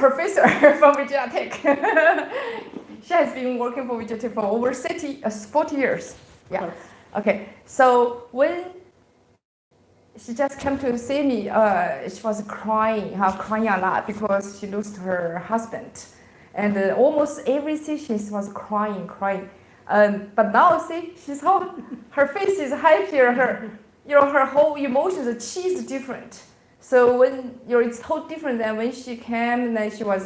professor from Virginia Tech. She has been working for Virginia Tech for over 40 years. Yeah. Okay. So when she just came to see me, she was crying a lot because she lost her husband. And almost every session she was crying. But now see, her face is happier. Her whole emotions, the chi is different. So when it's totally different than when she came, then she was,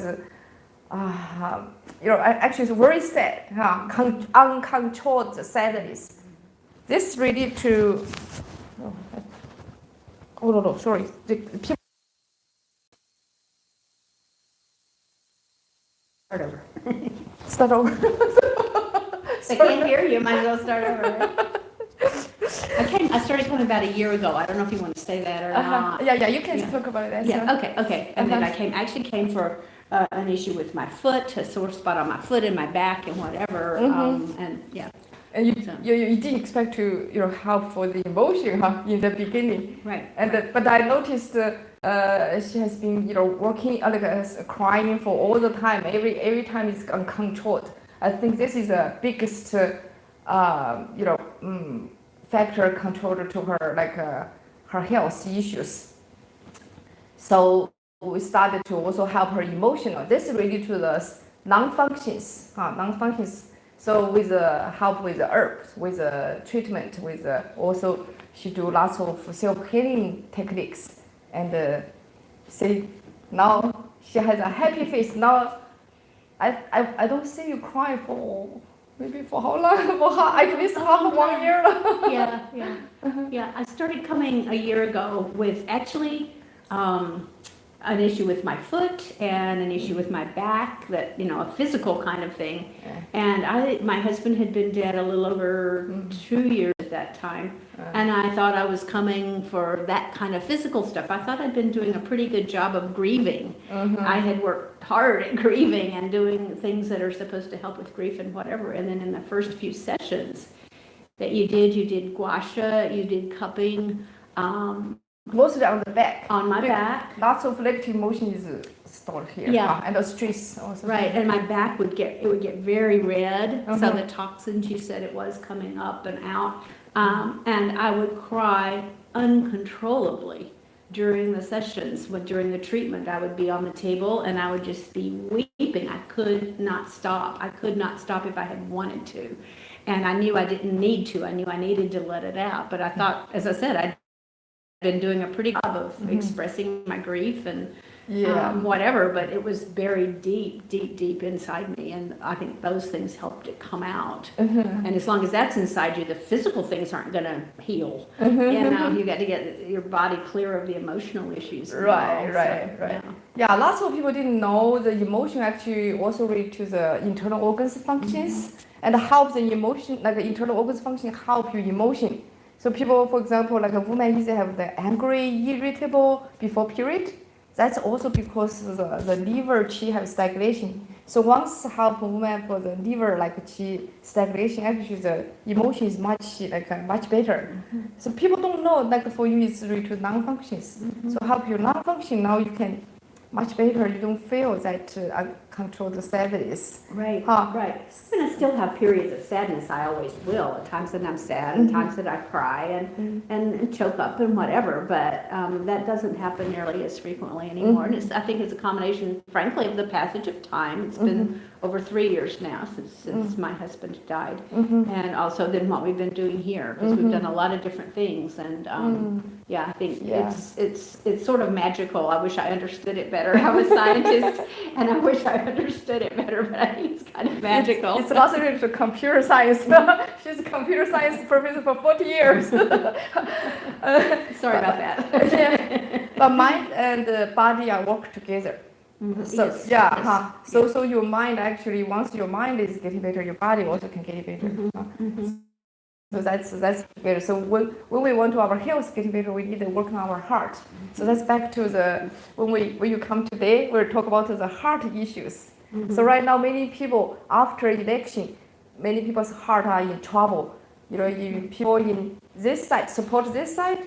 actually very sad, uncontrolled sadness. This related to. No, sorry. The people. Start over. They can't hear you. Might as well start over. Right? I started coming about a year ago. I don't know if you want to say that or not. Yeah, you can talk about that. Yeah, okay. And then I came for an issue with my foot, a sore spot on my foot and my back and whatever. And yeah. And you didn't expect to help for the emotion in the beginning. Right. But I noticed she has been working crying for all the time. Every time it's uncontrolled. I think this is the biggest factor controller to her her health issues. So we started to also help her emotional. This is related to the non-functions. So with help with the herbs, with the treatment, with also she do lots of self-healing techniques. And see, now she has a happy face. Now I don't see you cry for maybe for how long? For at least half 1 year. Yeah. I started coming a year ago with actually an issue with my foot and an issue with my back, that a physical kind of thing. And my husband had been dead a little over 2 years at that time, and I thought I was coming for that kind of physical stuff. I thought I'd been doing a pretty good job of grieving. I had worked hard at grieving and doing things that are supposed to help with grief and whatever. And then in the first few sessions that you did gua sha, you did cupping. Mostly on the back. On my back. Lots of negative emotion is stored here. Yeah. And the stress also. Right, and my back would get very red. So the toxins, you said it was coming up and out. And I would cry uncontrollably during the sessions. During the treatment, I would be on the table and I would just be weeping. I could not stop. I could not stop if I had wanted to. And I knew I didn't need to. I knew I needed to let it out. But I thought, as I said, I'd been doing a pretty good job of expressing my grief and whatever, but it was buried deep inside me, and I think those things helped it come out. And as long as that's inside you, the physical things aren't going to heal. You got to get your body clear of the emotional issues. Right. Yeah, lots of people didn't know the emotion actually also relate to the internal organs functions and help the emotion, like the internal organs function help your emotion. So people, for example, like a woman easily have the angry, irritable before period. That's also because the liver qi have stagnation. So once help a woman for the liver qi stagnation, actually the emotion is much better. So people don't know for you it's related to non-functions. So help your non-function, now you can much better. You don't feel that uncontrolled sadness. Right. And I still have periods of sadness. I always will. At times that I'm sad, and times that I cry and choke up and whatever. But that doesn't happen nearly as frequently anymore. And I think it's a combination, frankly, of the passage of time. It's been over 3 years now since my husband died, and also then what we've been doing here, because we've done a lot of different things. And I think it's sort of magical. I wish I understood it better. I'm a scientist, and I wish I understood it better, but I think it's kind of magical. It's also related to computer science. She's a computer science professor for 40 years. Sorry about that. But mind and body are work together. So so your mind actually, once your mind is getting better, your body also can get better. So that's better. So when we want to our health getting better, we need to work on our heart. So that's back to when you come today, we'll talk about the heart issues. So right now, many people after election, many people's heart are in trouble. People in this side support this side,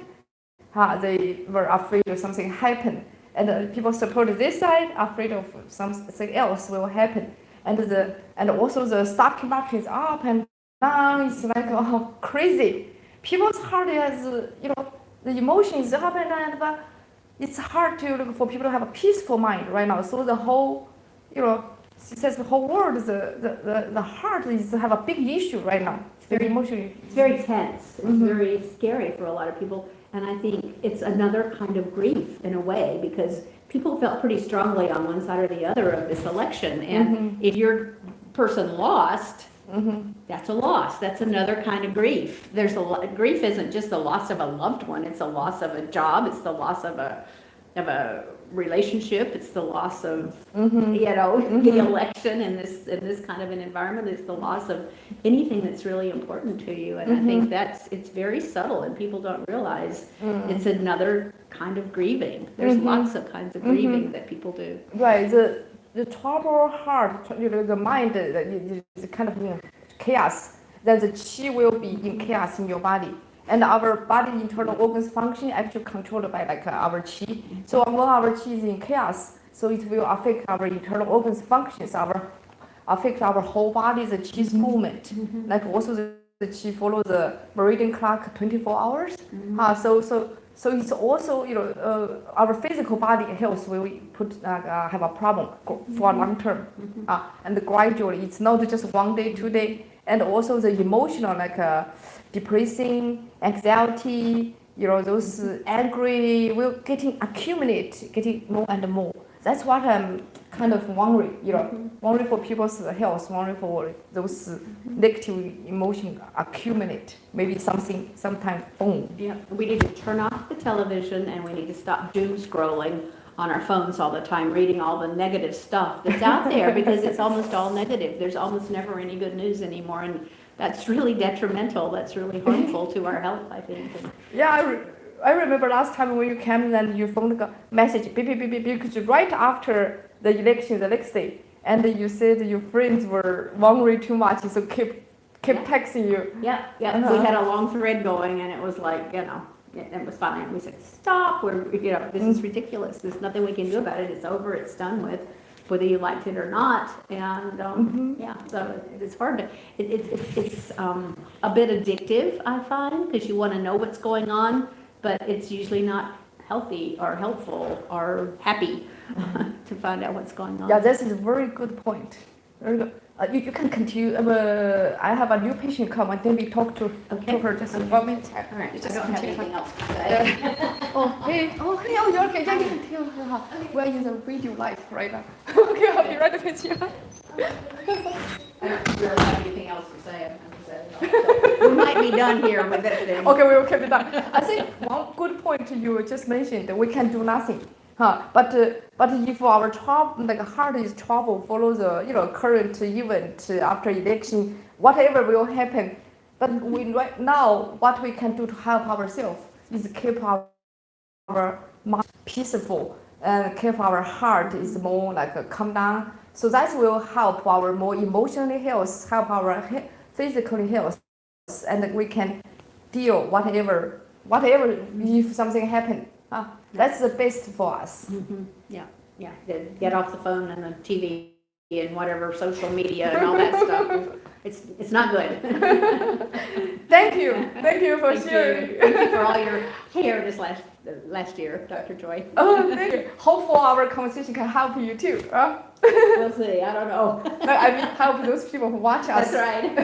they were afraid of something happen. and people support this side, afraid of something else will happen. And also the stock market is up and down. It's like crazy. People's heart is, the emotions up and down, but it's hard for people to have a peaceful mind right now. So the whole, she says the whole world, the heart is have a big issue right now. It's very emotional. It's very tense. It's very scary for a lot of people. And I think it's another kind of grief in a way, because people felt pretty strongly on one side or the other of this election. And if your person lost, that's a loss. That's another kind of grief. Grief isn't just the loss of a loved one. It's the loss of a job. It's the loss of a relationship. It's the loss of the election in this kind of an environment. It's the loss of anything that's really important to you. And I think it's very subtle, and people don't realize it's another kind of grieving. There's lots of kinds of grieving that people do. Right. The troubled heart, the mind is kind of chaos. Then the qi will be in chaos in your body. And our body internal organs function actually controlled by our qi. So when our qi is in chaos, so it will affect our internal organs functions, affect our whole body, the qi's movement. Like also the qi follow the meridian clock 24 hours. So it's also, our physical body health will have a problem for long term. And gradually, it's not just 1 day, 2 day, and also the emotional, depressing, anxiety, those angry will getting more and more. That's what I'm kind of worried, worried for people's health, worried for those negative emotions accumulate. Maybe sometime, boom. Yeah, we need to turn off the television, and we need to stop doom scrolling on our phones all the time, reading all the negative stuff that's out there, because it's almost all negative. There's almost never any good news anymore, and that's really detrimental. That's really harmful to our health, I think. Yeah, I remember last time when you came and your phone got message, beep, beep, beep, beep, because right after the election, the next day, and you said your friends were worried too much, so keep texting you. Yeah. We had a long thread going, and it was like, it was fine. And we said, stop, this is ridiculous. There's nothing we can do about it. It's over, it's done with, whether you liked it or not. And so it's hard to, it's a bit addictive, I find, because you want to know what's going on, but it's usually not healthy or helpful or happy to find out what's going on. Yeah, this is a very good point. Very good. You can continue. I have a new patient come. I think we talk to her just 1 minute. All right, Just I don't have continue. anything else to say. you're okay. Yeah, you continue. We're in the video live right now. Okay, I'll be right with you. I don't really have anything else to say. We might be done here with this thing. Okay, we will keep it down. I think one good point you just mentioned, we can do nothing. But if our heart is trouble, follow the current event after election, whatever will happen. But right now, what we can do to help ourselves is keep our mind peaceful and keep our heart is more calm down. So that will help our more emotionally health, help our physically health, and we can deal whatever if something happen. That's the best for us. Yeah. Get off the phone and the TV and whatever social media and all that stuff. It's not good. Thank you for sharing. Thank you for all your care this last year, Dr. Joy. Oh, thank you. Hopefully our conversation can help you too. We'll see. I don't know. I mean, help those people who watch us. That's right.